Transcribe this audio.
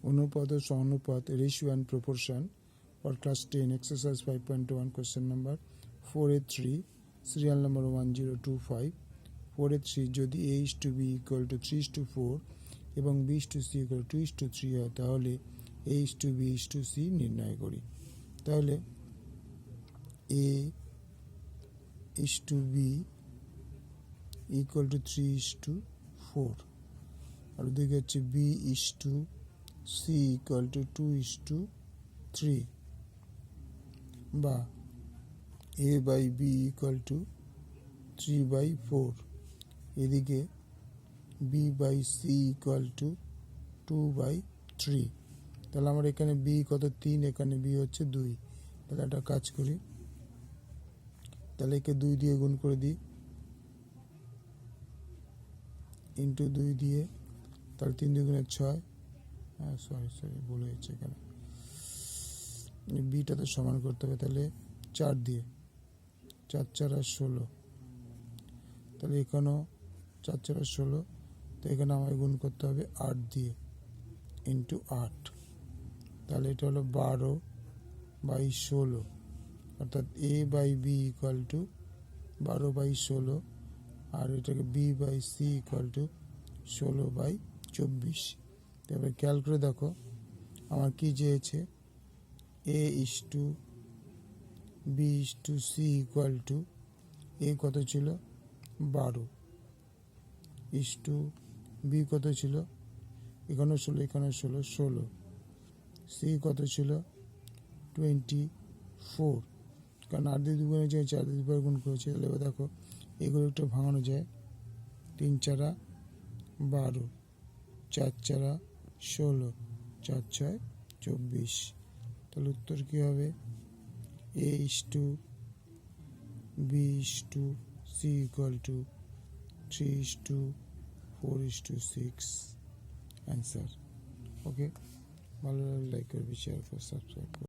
অনুপাত ও সহানুপাত, ratio and proportion for class 10 exercise 5.1 question number 4A3 serial number 1025। 4A3 যদি A:B = 3:4 এবং B:C = 2:3 হয় তাহলে A:B:C নির্ণয় করি। তাহলে A:B = 3:4 আর ওদিকে হচ্ছে B:C = 2:3 বা A/B = 3/4, এদিকে B/C = 2/3। তাহলে আমার এখানে B কত 3, এখানে B হচ্ছে 2। তাহলে একটা কাজ করি, তাহলে একে 2 দিয়ে গুণ করে দিই, ইন্টু 2 দিয়ে, তাহলে 3 2 গুণে 6। সরি ভুল হয়েছে এখানে, বিটা তো সমান করতে হবে, তাহলে 4 দিয়ে, 4 4 আর 16, তাহলে এখানেও 4 4 আর 16, তো এখানে আমায় গুণ করতে হবে 8 দিয়ে, ইন্টু 8। তাহলে এটা হলো 12/16, অর্থাৎ A/B = 12/16 আর এটাকে B/C = 16/24। তারপরে খেয়াল করে দেখো আমার কি চেয়েছে, A:B:C = A কত ছিল 12, B কত ছিল, এখানেও 16 এখানেও 16, C কত ছিল 24, কারণ 8 দিয়ে 2 গুণে যায় 4 দিয়ে 2 গুণ করেছে। তাহলে এবার দেখো এগুলো একটু ভাঙানো যায়, 3 4 12, 4 4 16, 4 6 24। তাহলে উত্তর কী হবে, A:B:C = 3:4:6 অ্যান্সার। ওকে, ভালো লাগলে লাইক করবি, শেয়ার করে সাবস্ক্রাইব করবি।